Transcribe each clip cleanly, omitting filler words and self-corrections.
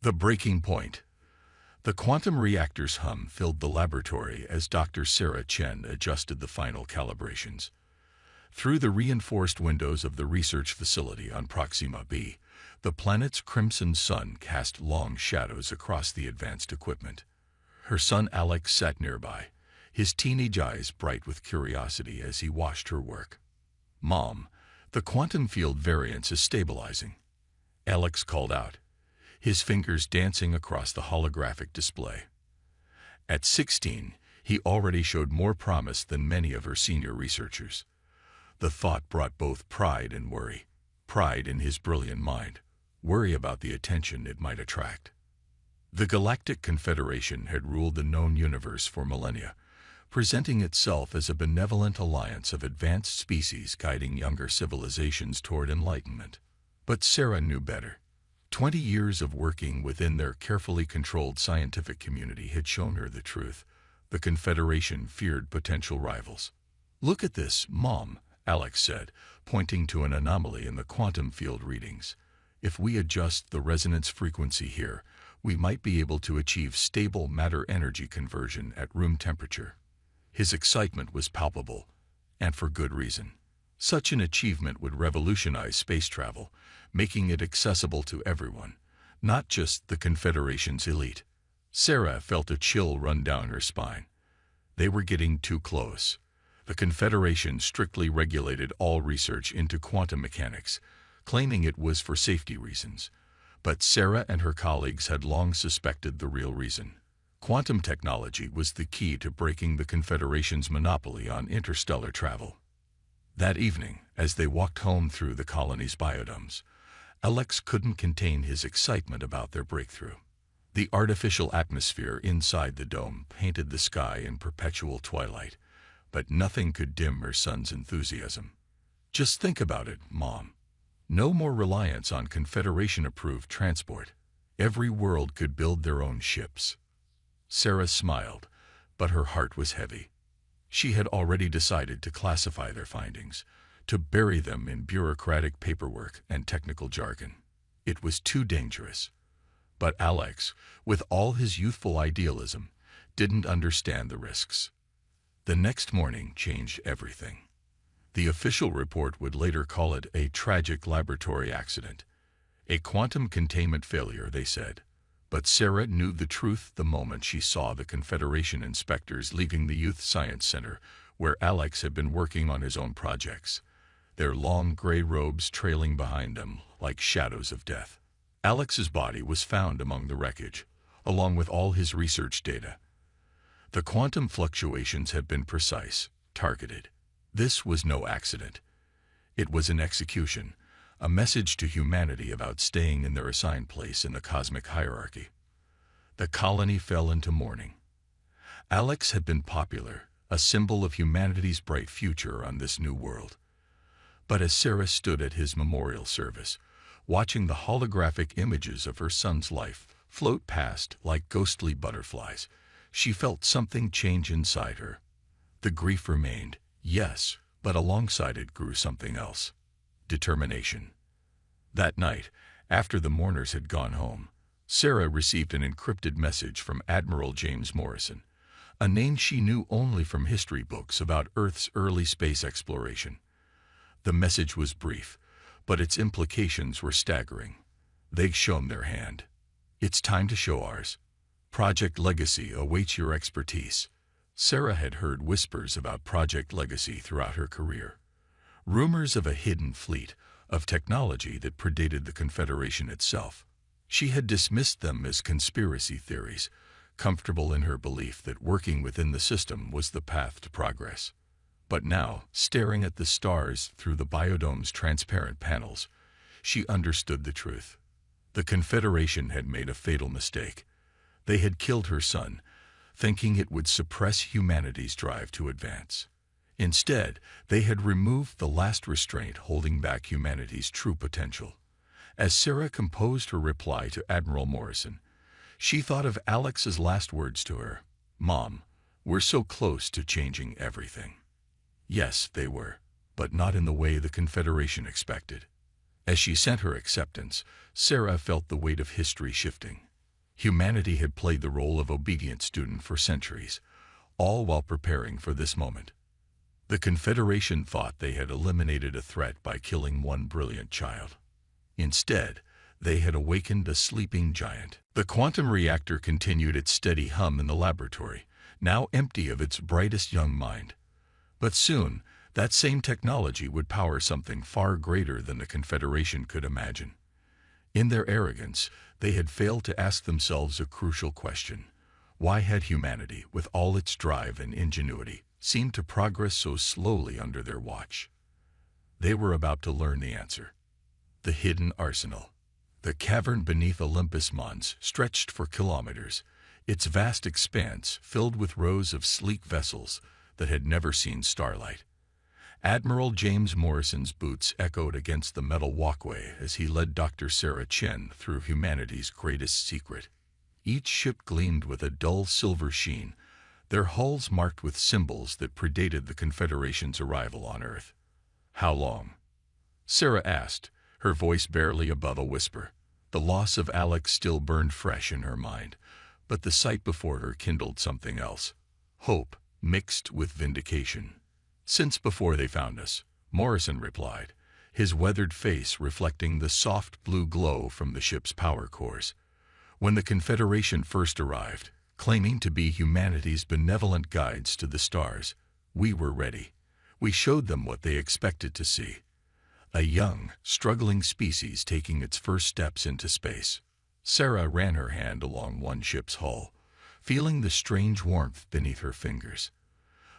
The breaking point. The quantum reactor's hum filled the laboratory as Dr. Sarah Chen adjusted the final calibrations. Through the reinforced windows of the research facility on Proxima b, the planet's crimson sun cast long shadows across the advanced equipment. Her son Alex sat nearby, his teenage eyes bright with curiosity as he watched her work. "Mom, the quantum field variance is stabilizing," Alex called out, his fingers dancing across the holographic display. At 16, he already showed more promise than many of her senior researchers. The thought brought both pride and worry. Pride in his brilliant mind, worry about the attention it might attract. The Galactic Confederation had ruled the known universe for millennia, presenting itself as a benevolent alliance of advanced species guiding younger civilizations toward enlightenment. But Sarah knew better. 20 years of working within their carefully controlled scientific community had shown her the truth. The Confederation feared potential rivals. "Look at this, Mom," Alex said, pointing to an anomaly in the quantum field readings. "If we adjust the resonance frequency here, we might be able to achieve stable matter-energy conversion at room temperature." His excitement was palpable, and for good reason. Such an achievement would revolutionize space travel, making it accessible to everyone, not just the Confederation's elite. Sarah felt a chill run down her spine. They were getting too close. The Confederation strictly regulated all research into quantum mechanics, claiming it was for safety reasons. But Sarah and her colleagues had long suspected the real reason. Quantum technology was the key to breaking the Confederation's monopoly on interstellar travel. That evening, as they walked home through the colony's biodomes, Alex couldn't contain his excitement about their breakthrough. The artificial atmosphere inside the dome painted the sky in perpetual twilight, but nothing could dim her son's enthusiasm. "Just think about it, Mom. No more reliance on Confederation-approved transport. Every world could build their own ships." Sarah smiled, but her heart was heavy. She had already decided to classify their findings, to bury them in bureaucratic paperwork and technical jargon. It was too dangerous. But Alex, with all his youthful idealism, didn't understand the risks. The next morning changed everything. The official report would later call it a tragic laboratory accident. A quantum containment failure, they said. But Sarah knew the truth the moment she saw the Confederation inspectors leaving the Youth Science Center, where Alex had been working on his own projects, their long gray robes trailing behind them like shadows of death. Alex's body was found among the wreckage, along with all his research data. The quantum fluctuations had been precise, targeted. This was no accident. It was an execution, a message to humanity about staying in their assigned place in the cosmic hierarchy. The colony fell into mourning. Alex had been popular, a symbol of humanity's bright future on this new world. But as Sarah stood at his memorial service, watching the holographic images of her son's life float past like ghostly butterflies, she felt something change inside her. The grief remained, yes, but alongside it grew something else. Determination. That night, after the mourners had gone home, Sarah received an encrypted message from Admiral James Morrison, a name she knew only from history books about Earth's early space exploration. The message was brief, but its implications were staggering. They'd shown their hand. "It's time to show ours. Project Legacy awaits your expertise." Sarah had heard whispers about Project Legacy throughout her career. Rumors of a hidden fleet, of technology that predated the Confederation itself. She had dismissed them as conspiracy theories, comfortable in her belief that working within the system was the path to progress. But now, staring at the stars through the biodome's transparent panels, she understood the truth. The Confederation had made a fatal mistake. They had killed her son, thinking it would suppress humanity's drive to advance. Instead, they had removed the last restraint holding back humanity's true potential. As Sarah composed her reply to Admiral Morrison, she thought of Alex's last words to her. "Mom, we're so close to changing everything." Yes, they were, but not in the way the Confederation expected. As she sent her acceptance, Sarah felt the weight of history shifting. Humanity had played the role of obedient student for centuries, all while preparing for this moment. The Confederation thought they had eliminated a threat by killing one brilliant child. Instead, they had awakened a sleeping giant. The quantum reactor continued its steady hum in the laboratory, now empty of its brightest young mind. But soon, that same technology would power something far greater than the Confederation could imagine. In their arrogance, they had failed to ask themselves a crucial question. Why had humanity, with all its drive and ingenuity, seemed to progress so slowly under their watch? They were about to learn the answer. The hidden arsenal. The cavern beneath Olympus Mons stretched for kilometers, its vast expanse filled with rows of sleek vessels that had never seen starlight. Admiral James Morrison's boots echoed against the metal walkway as he led Dr. Sarah Chen through humanity's greatest secret. Each ship gleamed with a dull silver sheen, their hulls marked with symbols that predated the Confederation's arrival on Earth. "How long?" Sarah asked, her voice barely above a whisper. The loss of Alex still burned fresh in her mind, but the sight before her kindled something else. Hope mixed with vindication. "Since before they found us," Morrison replied, his weathered face reflecting the soft blue glow from the ship's power cores. "When the Confederation first arrived, claiming to be humanity's benevolent guides to the stars, we were ready. We showed them what they expected to see. A young, struggling species taking its first steps into space." Sarah ran her hand along one ship's hull, feeling the strange warmth beneath her fingers.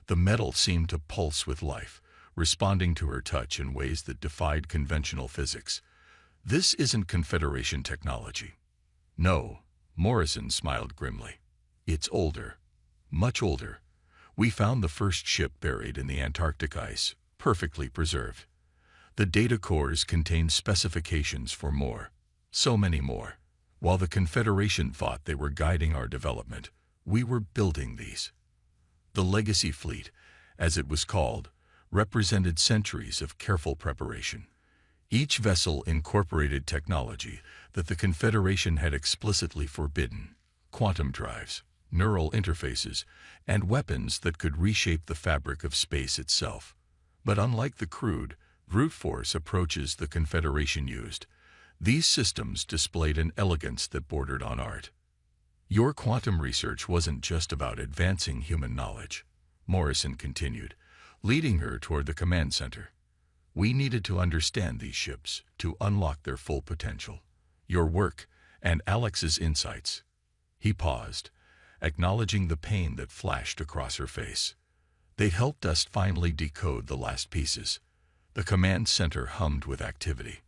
The metal seemed to pulse with life, responding to her touch in ways that defied conventional physics. "This isn't Confederation technology." "No," Morrison smiled grimly. "It's older. Much older. We found the first ship buried in the Antarctic ice, perfectly preserved. The data cores contained specifications for more, so many more. While the Confederation thought they were guiding our development, we were building these." The Legacy Fleet, as it was called, represented centuries of careful preparation. Each vessel incorporated technology that the Confederation had explicitly forbidden: quantum drives, neural interfaces, and weapons that could reshape the fabric of space itself. But unlike the crude, brute force approaches the Confederation used, these systems displayed an elegance that bordered on art. "Your quantum research wasn't just about advancing human knowledge," Morrison continued, leading her toward the command center. "We needed to understand these ships, to unlock their full potential. Your work, and Alex's insights." He paused, acknowledging the pain that flashed across her face. "They helped us finally decode the last pieces." The command center hummed with activity.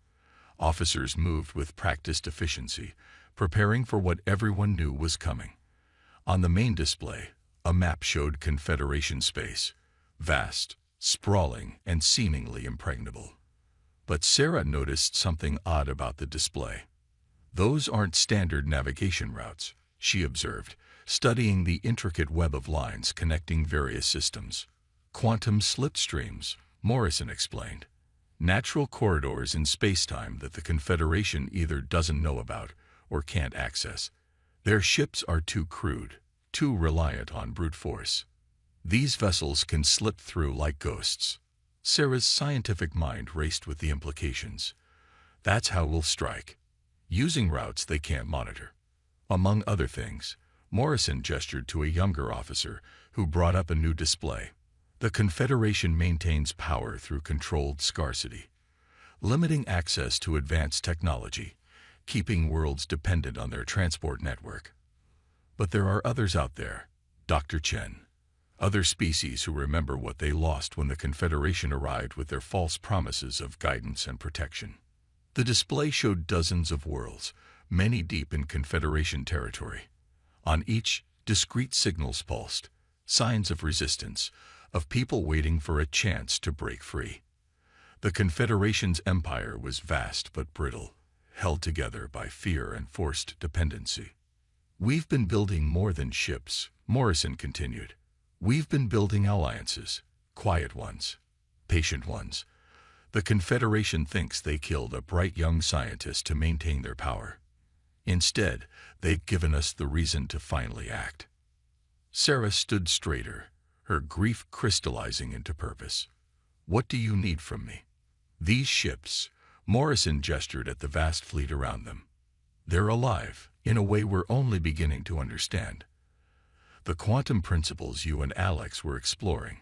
Officers moved with practiced efficiency, preparing for what everyone knew was coming. On the main display, a map showed Confederation space, vast, sprawling, and seemingly impregnable. But Sarah noticed something odd about the display. "Those aren't standard navigation routes," she observed, studying the intricate web of lines connecting various systems. "Quantum slipstreams," Morrison explained. "Natural corridors in spacetime that the Confederation either doesn't know about or can't access. Their ships are too crude, too reliant on brute force. These vessels can slip through like ghosts." Sarah's scientific mind raced with the implications. "That's how we'll strike. Using routes they can't monitor." Among other things, Morrison gestured to a younger officer who brought up a new display. "The Confederation maintains power through controlled scarcity, limiting access to advanced technology, keeping worlds dependent on their transport network. But there are others out there, Dr. Chen. Other species who remember what they lost when the Confederation arrived with their false promises of guidance and protection." The display showed dozens of worlds, many deep in Confederation territory. On each, discrete signals pulsed, signs of resistance, of people waiting for a chance to break free. The Confederation's empire was vast but brittle, held together by fear and forced dependency. "We've been building more than ships," Morrison continued. "We've been building alliances, quiet ones, patient ones. The Confederation thinks they killed a bright young scientist to maintain their power. Instead, they've given us the reason to finally act." Sarah stood straighter, her grief crystallizing into purpose. "What do you need from me?" "These ships," Morrison gestured at the vast fleet around them. "They're alive, in a way we're only beginning to understand. The quantum principles you and Alex were exploring,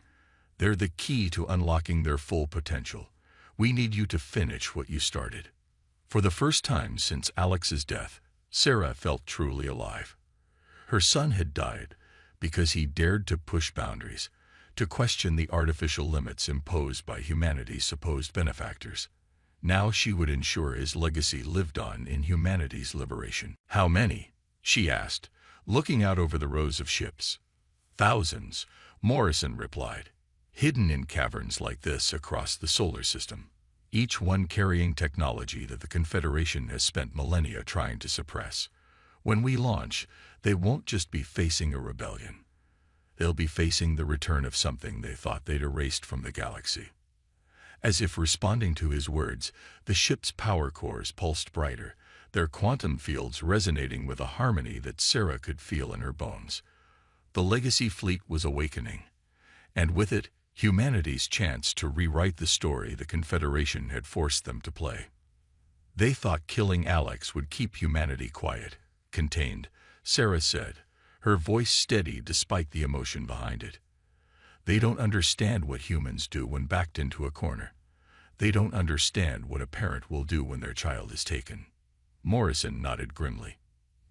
they're the key to unlocking their full potential. We need you to finish what you started." For the first time since Alex's death, Sarah felt truly alive. Her son had died because he dared to push boundaries, to question the artificial limits imposed by humanity's supposed benefactors. Now she would ensure his legacy lived on in humanity's liberation. "How many?" she asked, looking out over the rows of ships. "Thousands," Morrison replied, "hidden in caverns like this across the solar system, each one carrying technology that the Confederation has spent millennia trying to suppress. When we launch, they won't just be facing a rebellion. They'll be facing the return of something they thought they'd erased from the galaxy." As if responding to his words, the ship's power cores pulsed brighter, their quantum fields resonating with a harmony that Sarah could feel in her bones. The Legacy fleet was awakening, and with it, humanity's chance to rewrite the story the Confederation had forced them to play. They thought killing Alex would keep humanity quiet, contained, Sarah said, her voice steady despite the emotion behind it. "They don't understand what humans do when backed into a corner. They don't understand what a parent will do when their child is taken." Morrison nodded grimly.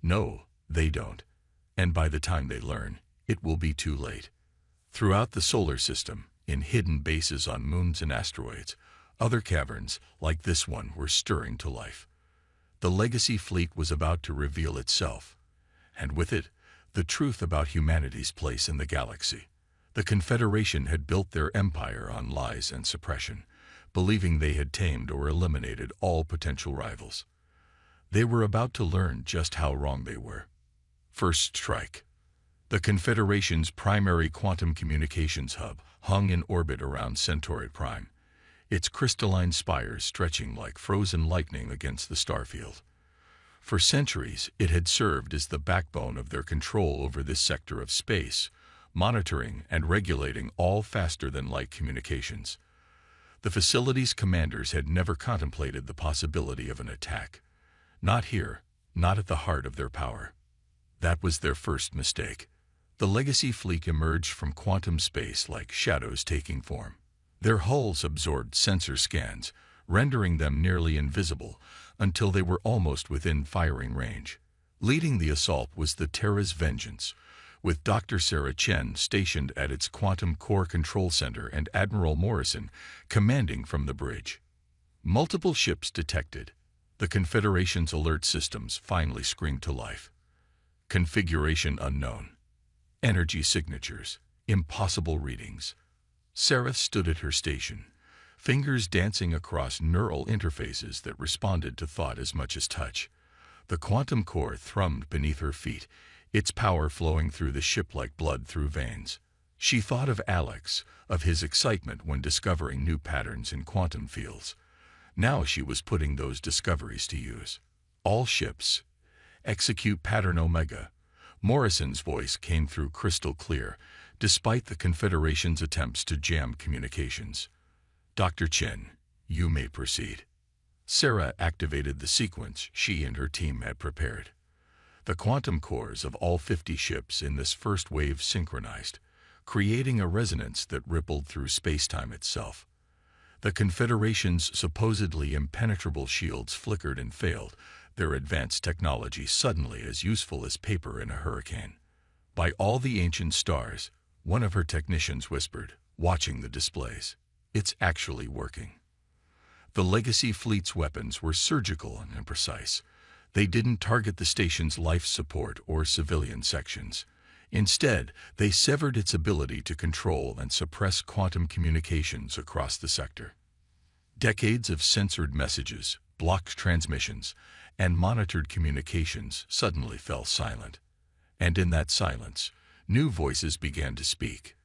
"No, they don't. And by the time they learn, it will be too late." Throughout the solar system, in hidden bases on moons and asteroids, other caverns, like this one, were stirring to life. The Legacy fleet was about to reveal itself, and with it, the truth about humanity's place in the galaxy. The Confederation had built their empire on lies and suppression, believing they had tamed or eliminated all potential rivals. They were about to learn just how wrong they were. First strike. The Confederation's primary quantum communications hub hung in orbit around Centauri Prime, its crystalline spires stretching like frozen lightning against the starfield. For centuries, it had served as the backbone of their control over this sector of space, monitoring and regulating all faster-than-light communications. The facility's commanders had never contemplated the possibility of an attack. Not here, not at the heart of their power. That was their first mistake. The Legacy fleet emerged from quantum space like shadows taking form. Their hulls absorbed sensor scans, rendering them nearly invisible until they were almost within firing range. Leading the assault was the Terra's Vengeance, with Dr. Sarah Chen stationed at its Quantum Core Control Center and Admiral Morrison commanding from the bridge. Multiple ships detected. The Confederation's alert systems finally screamed to life. Configuration unknown. Energy signatures. Impossible readings. Sarah stood at her station, fingers dancing across neural interfaces that responded to thought as much as touch. The quantum core thrummed beneath her feet, its power flowing through the ship like blood through veins. She thought of Alex, of his excitement when discovering new patterns in quantum fields. Now she was putting those discoveries to use. All ships, execute pattern Omega. Morrison's voice came through crystal clear, despite the Confederation's attempts to jam communications. "Dr. Chen, you may proceed." Sarah activated the sequence she and her team had prepared. The quantum cores of all 50 ships in this first wave synchronized, creating a resonance that rippled through space-time itself. The Confederation's supposedly impenetrable shields flickered and failed, their advanced technology suddenly as useful as paper in a hurricane. "By all the ancient stars," one of her technicians whispered, watching the displays, "it's actually working." The Legacy fleet's weapons were surgical and precise. They didn't target the station's life support or civilian sections. Instead, they severed its ability to control and suppress quantum communications across the sector. Decades of censored messages, blocked transmissions, and monitored communications suddenly fell silent. And in that silence, new voices began to speak.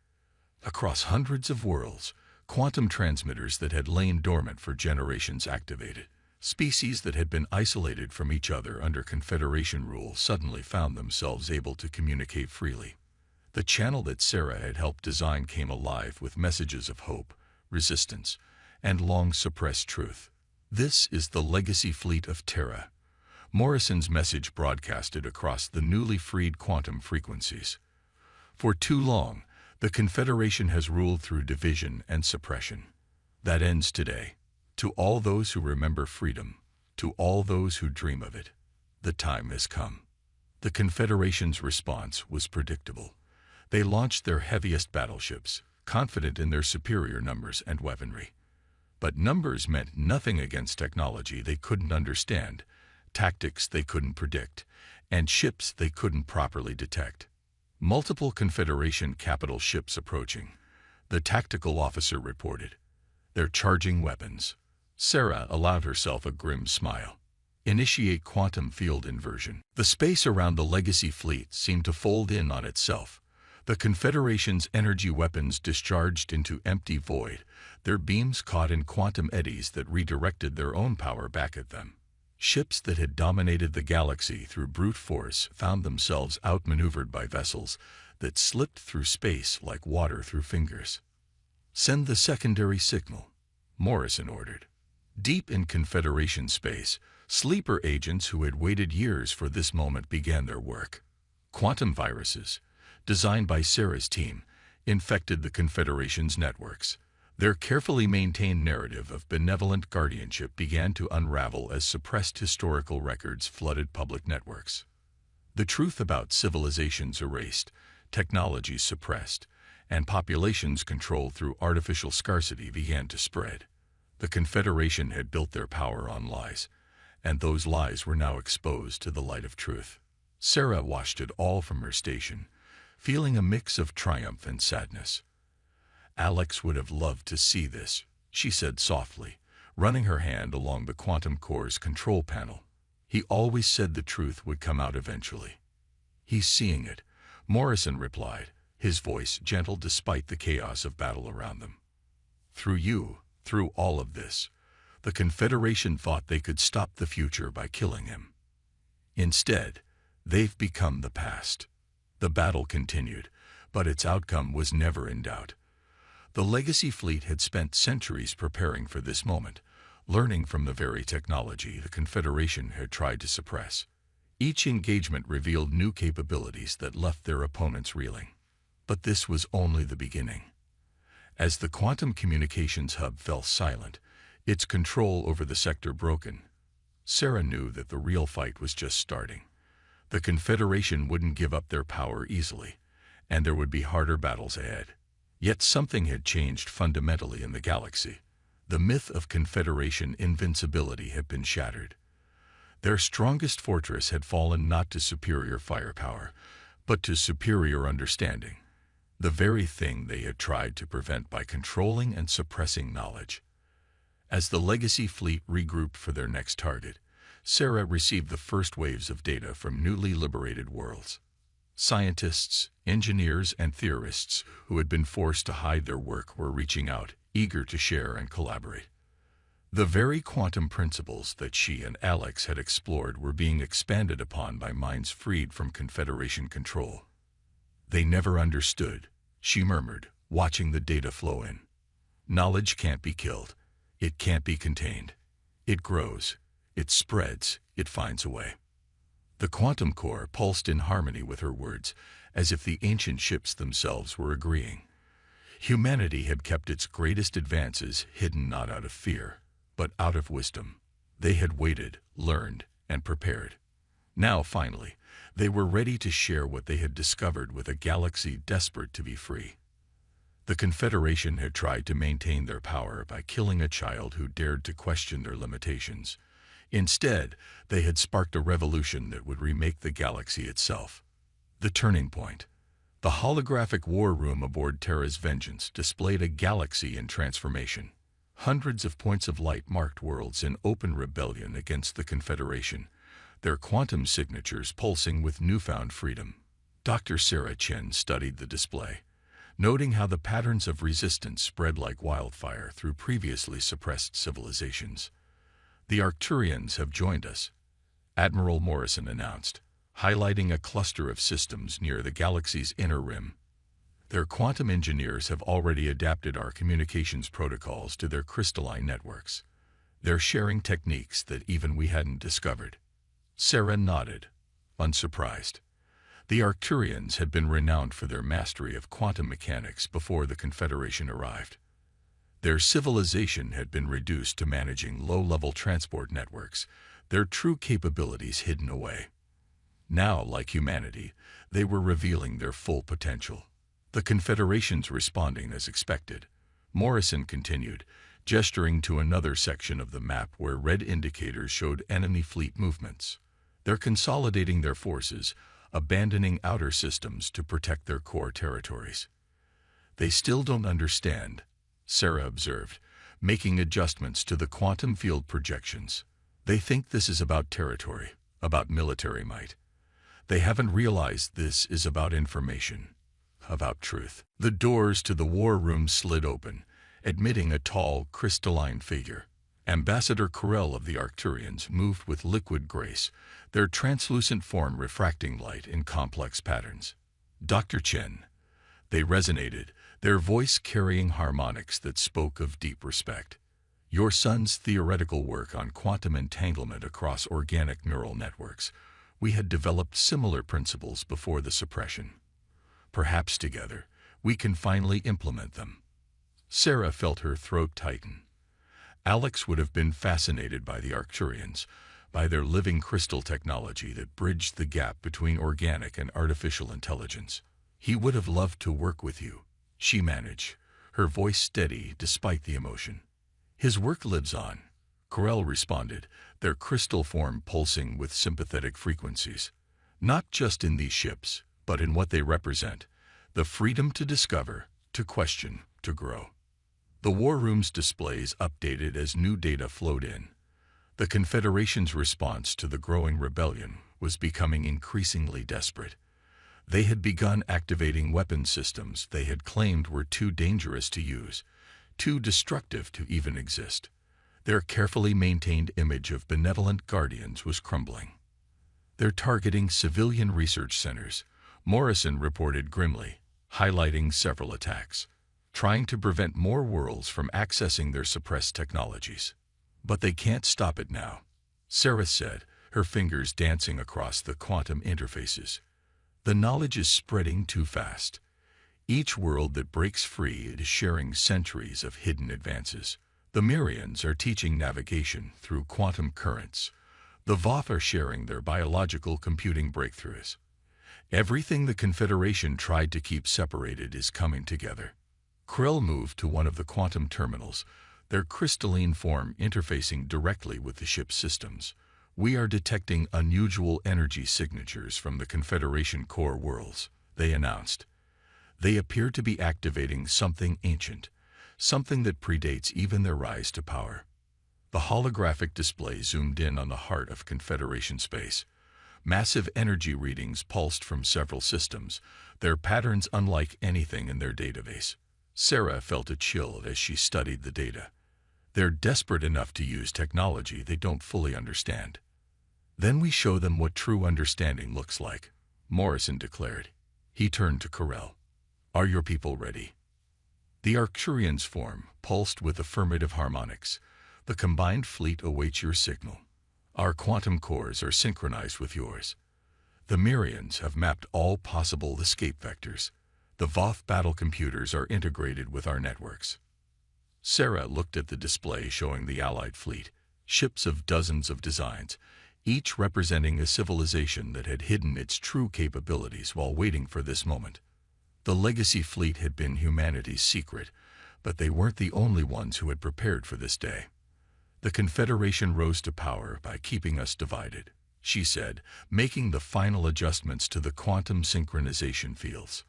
Across hundreds of worlds, quantum transmitters that had lain dormant for generations activated. Species that had been isolated from each other under Confederation rule suddenly found themselves able to communicate freely. The channel that Sarah had helped design came alive with messages of hope, resistance, and long-suppressed truth. "This is the legacy fleet of Terra," Morrison's message broadcasted across the newly freed quantum frequencies. "For too long, the Confederation has ruled through division and suppression. That ends today. To all those who remember freedom, to all those who dream of it, the time has come." The Confederation's response was predictable. They launched their heaviest battleships, confident in their superior numbers and weaponry. But numbers meant nothing against technology they couldn't understand, tactics they couldn't predict, and ships they couldn't properly detect. "Multiple Confederation capital ships approaching," the tactical officer reported. "They're charging weapons." Sarah allowed herself a grim smile. "Initiate quantum field inversion." The space around the legacy fleet seemed to fold in on itself. The Confederation's energy weapons discharged into empty void, their beams caught in quantum eddies that redirected their own power back at them. Ships that had dominated the galaxy through brute force found themselves outmaneuvered by vessels that slipped through space like water through fingers. "Send the secondary signal," Morrison ordered. Deep in Confederation space, sleeper agents who had waited years for this moment began their work. Quantum viruses, designed by Sarah's team, infected the Confederation's networks. Their carefully maintained narrative of benevolent guardianship began to unravel as suppressed historical records flooded public networks. The truth about civilizations erased, technologies suppressed, and populations controlled through artificial scarcity began to spread. The Confederation had built their power on lies, and those lies were now exposed to the light of truth. Sarah watched it all from her station, feeling a mix of triumph and sadness. "Alex would have loved to see this," she said softly, running her hand along the quantum core's control panel. "He always said the truth would come out eventually." "He's seeing it," Morrison replied, his voice gentle despite the chaos of battle around them. "Through you, through all of this, the Confederation thought they could stop the future by killing him. Instead, they've become the past." The battle continued, but its outcome was never in doubt. The legacy fleet had spent centuries preparing for this moment, learning from the very technology the Confederation had tried to suppress. Each engagement revealed new capabilities that left their opponents reeling. But this was only the beginning. As the quantum communications hub fell silent, its control over the sector broken, Sarah knew that the real fight was just starting. The Confederation wouldn't give up their power easily, and there would be harder battles ahead. Yet something had changed fundamentally in the galaxy. The myth of Confederation invincibility had been shattered. Their strongest fortress had fallen not to superior firepower, but to superior understanding, the very thing they had tried to prevent by controlling and suppressing knowledge. As the legacy fleet regrouped for their next target, Sarah received the first waves of data from newly liberated worlds. Scientists, engineers, and theorists who had been forced to hide their work were reaching out, eager to share and collaborate. The very quantum principles that she and Alex had explored were being expanded upon by minds freed from Confederation control. "They never understood," she murmured, watching the data flow in. "Knowledge can't be killed. It can't be contained. It grows. It spreads. It finds a way." The quantum core pulsed in harmony with her words, as if the ancient ships themselves were agreeing. Humanity had kept its greatest advances hidden not out of fear, but out of wisdom. They had waited, learned, and prepared. Now, finally, they were ready to share what they had discovered with a galaxy desperate to be free. The Confederation had tried to maintain their power by killing a child who dared to question their limitations. Instead, they had sparked a revolution that would remake the galaxy itself. The turning point. The holographic war room aboard Terra's Vengeance displayed a galaxy in transformation. Hundreds of points of light marked worlds in open rebellion against the Confederation, their quantum signatures pulsing with newfound freedom. Dr. Sarah Chen studied the display, noting how the patterns of resistance spread like wildfire through previously suppressed civilizations. The Arcturians have joined us, Admiral Morrison announced, highlighting a cluster of systems near the galaxy's inner rim. Their quantum engineers have already adapted our communications protocols to their crystalline networks. They're sharing techniques that even we hadn't discovered. Sarah nodded, unsurprised. The Arcturians had been renowned for their mastery of quantum mechanics before the Confederation arrived. Their civilization had been reduced to managing low-level transport networks, their true capabilities hidden away. Now, like humanity, they were revealing their full potential. The Confederation's responding as expected. Morrison continued, gesturing to another section of the map where red indicators showed enemy fleet movements. They're consolidating their forces, abandoning outer systems to protect their core territories. They still don't understand, Sarah observed, making adjustments to the quantum field projections. They think this is about territory, about military might. They haven't realized this is about information, about truth. The doors to the war room slid open, admitting a tall, crystalline figure. Ambassador Corell of the Arcturians moved with liquid grace, their translucent form refracting light in complex patterns. Dr. Chen. They resonated, their voice carrying harmonics that spoke of deep respect. Your son's theoretical work on quantum entanglement across organic neural networks. We had developed similar principles before the suppression. Perhaps together, we can finally implement them. Sarah felt her throat tighten. Alex would have been fascinated by the Arcturians, by their living crystal technology that bridged the gap between organic and artificial intelligence. He would have loved to work with you, she managed, her voice steady despite the emotion. His work lives on, Corell responded, their crystal form pulsing with sympathetic frequencies. Not just in these ships, but in what they represent, the freedom to discover, to question, to grow. The war room's displays updated as new data flowed in. The Confederation's response to the growing rebellion was becoming increasingly desperate. They had begun activating weapon systems they had claimed were too dangerous to use, too destructive to even exist. Their carefully maintained image of benevolent guardians was crumbling. They're targeting civilian research centers, Morrison reported grimly, highlighting several attacks, trying to prevent more worlds from accessing their suppressed technologies. But they can't stop it now, Sarah said, her fingers dancing across the quantum interfaces. The knowledge is spreading too fast. Each world that breaks free is sharing centuries of hidden advances. The Myrians are teaching navigation through quantum currents. The Voth are sharing their biological computing breakthroughs. Everything the Confederation tried to keep separated is coming together. Krill moved to one of the quantum terminals, their crystalline form interfacing directly with the ship's systems. We are detecting unusual energy signatures from the Confederation core worlds, they announced. They appear to be activating something ancient, something that predates even their rise to power. The holographic display zoomed in on the heart of Confederation space. Massive energy readings pulsed from several systems, their patterns unlike anything in their database. Sarah felt a chill as she studied the data. They're desperate enough to use technology they don't fully understand. Then we show them what true understanding looks like, Morrison declared. He turned to Corell. Are your people ready? The Arcturians' form pulsed with affirmative harmonics. The combined fleet awaits your signal. Our quantum cores are synchronized with yours. The Myrians have mapped all possible escape vectors. The Voth battle computers are integrated with our networks. Sarah looked at the display showing the Allied fleet, ships of dozens of designs, each representing a civilization that had hidden its true capabilities while waiting for this moment. The Legacy fleet had been humanity's secret, but they weren't the only ones who had prepared for this day. The Confederation rose to power by keeping us divided, she said, making the final adjustments to the quantum synchronization fields.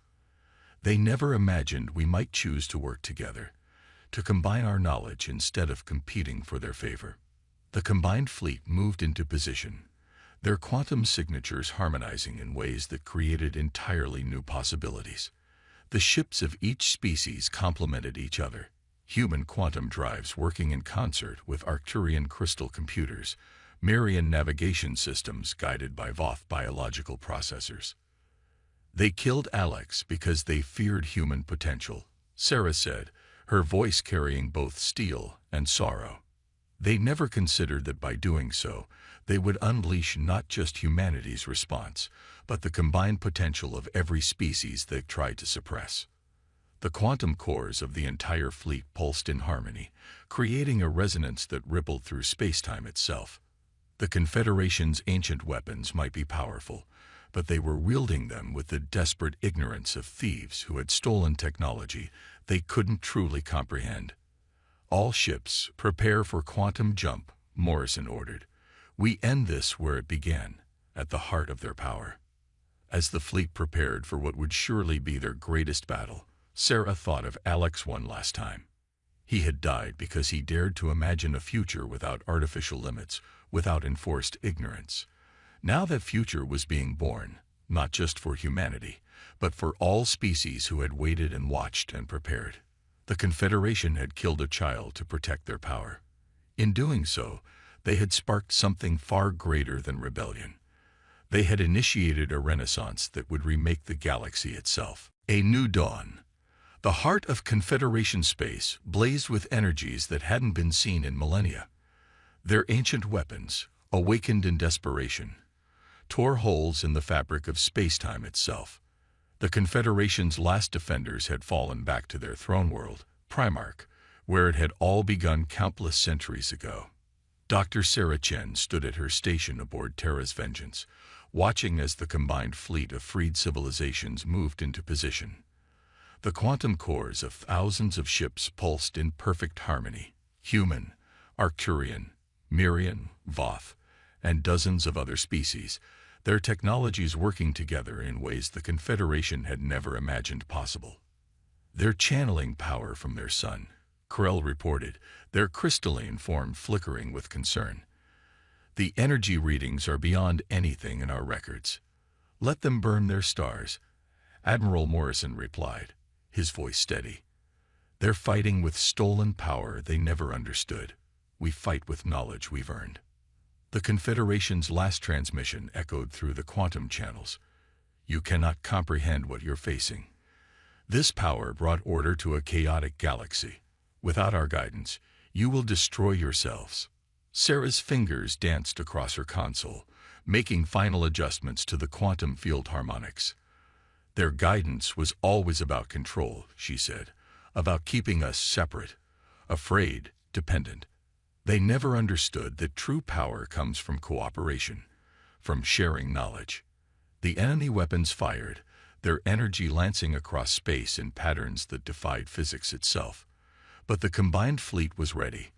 They never imagined we might choose to work together, to combine our knowledge instead of competing for their favor. The combined fleet moved into position, their quantum signatures harmonizing in ways that created entirely new possibilities. The ships of each species complemented each other, human quantum drives working in concert with Arcturian crystal computers, Marian navigation systems guided by Voth biological processors. They killed Alex because they feared human potential, Sarah said, her voice carrying both steel and sorrow. They never considered that by doing so, they would unleash not just humanity's response, but the combined potential of every species they tried to suppress. The quantum cores of the entire fleet pulsed in harmony, creating a resonance that rippled through spacetime itself. The Confederation's ancient weapons might be powerful, but they were wielding them with the desperate ignorance of thieves who had stolen technology they couldn't truly comprehend. All ships, prepare for quantum jump, Morrison ordered. We end this where it began, at the heart of their power. As the fleet prepared for what would surely be their greatest battle, Sarah thought of Alex one last time. He had died because he dared to imagine a future without artificial limits, without enforced ignorance. Now that future was being born, not just for humanity, but for all species who had waited and watched and prepared. The Confederation had killed a child to protect their power. In doing so, they had sparked something far greater than rebellion. They had initiated a renaissance that would remake the galaxy itself. A new dawn. The heart of Confederation space blazed with energies that hadn't been seen in millennia. Their ancient weapons, awakened in desperation, tore holes in the fabric of spacetime itself. The Confederation's last defenders had fallen back to their throne world, Primarch, where it had all begun countless centuries ago. Dr. Sarah Chen stood at her station aboard Terra's Vengeance, watching as the combined fleet of freed civilizations moved into position. The quantum cores of thousands of ships pulsed in perfect harmony. Human, Arcturian, Marian, Voth, and dozens of other species, their technologies working together in ways the Confederation had never imagined possible. They're channeling power from their sun, Krell reported, their crystalline form flickering with concern. The energy readings are beyond anything in our records. Let them burn their stars, Admiral Morrison replied, his voice steady. They're fighting with stolen power they never understood. We fight with knowledge we've earned. The Confederation's last transmission echoed through the quantum channels. You cannot comprehend what you're facing. This power brought order to a chaotic galaxy. Without our guidance, you will destroy yourselves. Sarah's fingers danced across her console, making final adjustments to the quantum field harmonics. Their guidance was always about control, she said, about keeping us separate, afraid, dependent. They never understood that true power comes from cooperation, from sharing knowledge. The enemy weapons fired, their energy lancing across space in patterns that defied physics itself. But the combined fleet was ready.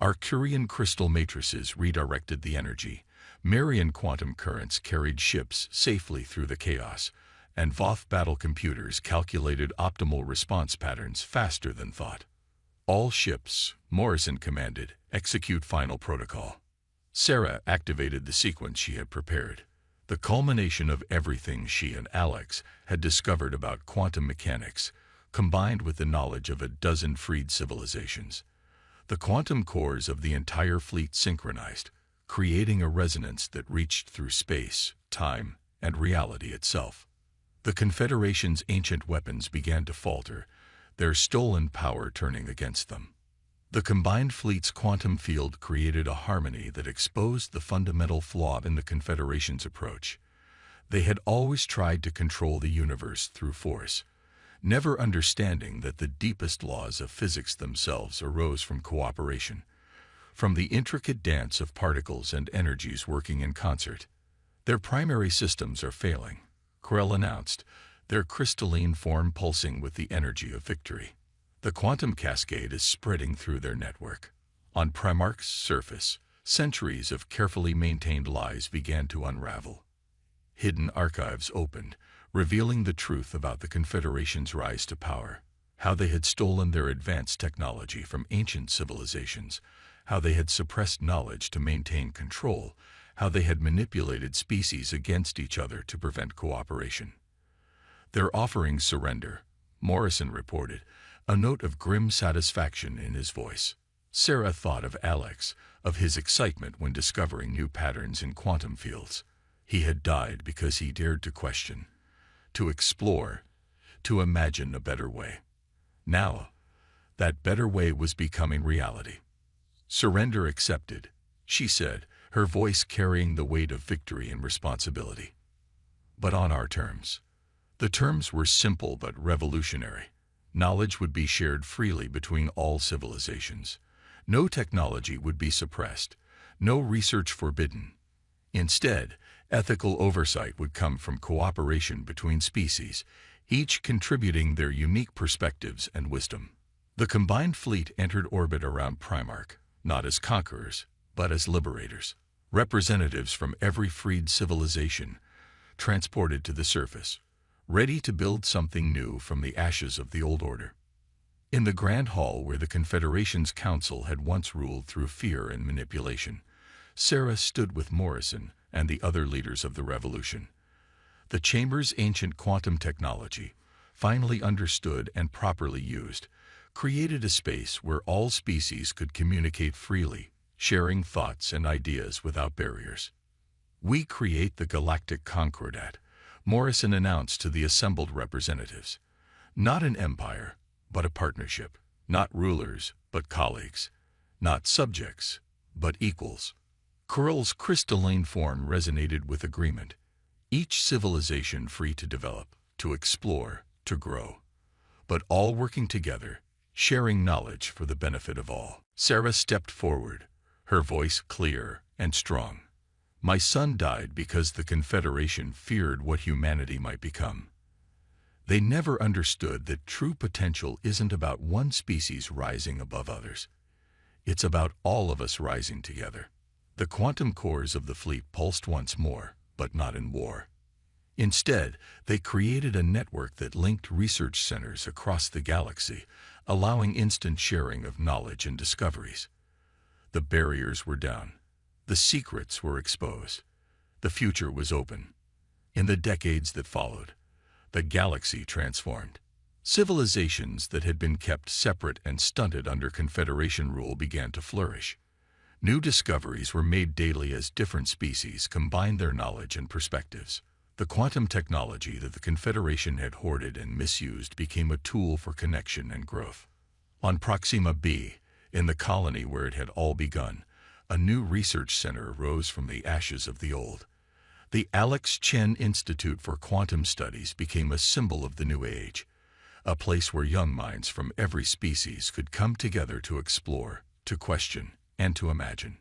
Arcturian crystal matrices redirected the energy. Marian quantum currents carried ships safely through the chaos, and Voth battle computers calculated optimal response patterns faster than thought. All ships, Morrison commanded, execute final protocol. Sarah activated the sequence she had prepared, the culmination of everything she and Alex had discovered about quantum mechanics, combined with the knowledge of a dozen freed civilizations. The quantum cores of the entire fleet synchronized, creating a resonance that reached through space, time, and reality itself. The Confederation's ancient weapons began to falter, their stolen power turning against them. The combined fleet's quantum field created a harmony that exposed the fundamental flaw in the Confederation's approach. They had always tried to control the universe through force, never understanding that the deepest laws of physics themselves arose from cooperation, from the intricate dance of particles and energies working in concert. Their primary systems are failing, Krell announced, their crystalline form pulsing with the energy of victory. The quantum cascade is spreading through their network. On Primarch's surface, centuries of carefully maintained lies began to unravel. Hidden archives opened, revealing the truth about the Confederation's rise to power, how they had stolen their advanced technology from ancient civilizations, how they had suppressed knowledge to maintain control, how they had manipulated species against each other to prevent cooperation. They're offering surrender, Morrison reported, a note of grim satisfaction in his voice. Sarah thought of Alex, of his excitement when discovering new patterns in quantum fields. He had died because he dared to question, to explore, to imagine a better way. Now, that better way was becoming reality. "Surrender accepted," she said, her voice carrying the weight of victory and responsibility. "But on our terms." The terms were simple but revolutionary. Knowledge would be shared freely between all civilizations. No technology would be suppressed, no research forbidden. Instead, ethical oversight would come from cooperation between species, each contributing their unique perspectives and wisdom. The combined fleet entered orbit around Primarch, not as conquerors, but as liberators. Representatives from every freed civilization transported to the surface, ready to build something new from the ashes of the old order. In the Grand Hall where the Confederation's council had once ruled through fear and manipulation, Sarah stood with Morrison and the other leaders of the revolution. The chamber's ancient quantum technology, finally understood and properly used, created a space where all species could communicate freely, sharing thoughts and ideas without barriers. "We create the Galactic Concordat," Morrison announced to the assembled representatives. "Not an empire, but a partnership. Not rulers, but colleagues. Not subjects, but equals." Curl's crystalline form resonated with agreement. Each civilization free to develop, to explore, to grow. But all working together, sharing knowledge for the benefit of all. Sarah stepped forward, her voice clear and strong. "My son died because the Confederation feared what humanity might become. They never understood that true potential isn't about one species rising above others. It's about all of us rising together." The quantum cores of the fleet pulsed once more, but not in war. Instead, they created a network that linked research centers across the galaxy, allowing instant sharing of knowledge and discoveries. The barriers were down. The secrets were exposed. The future was open. In the decades that followed, the galaxy transformed. Civilizations that had been kept separate and stunted under Confederation rule began to flourish. New discoveries were made daily as different species combined their knowledge and perspectives. The quantum technology that the Confederation had hoarded and misused became a tool for connection and growth. On Proxima B, in the colony where it had all begun, a new research center rose from the ashes of the old. The Alex Chen Institute for Quantum Studies became a symbol of the new age, a place where young minds from every species could come together to explore, to question, and to imagine.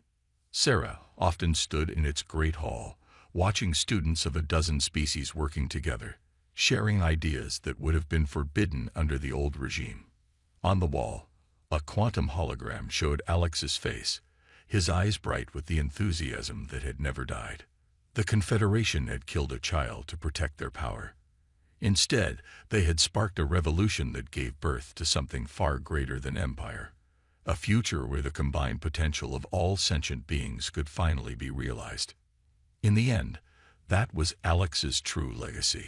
Sarah often stood in its great hall, watching students of a dozen species working together, sharing ideas that would have been forbidden under the old regime. On the wall, a quantum hologram showed Alex's face, his eyes bright with the enthusiasm that had never died. The Confederation had killed a child to protect their power. Instead, they had sparked a revolution that gave birth to something far greater than empire. A future where the combined potential of all sentient beings could finally be realized. In the end, that was Alex's true legacy.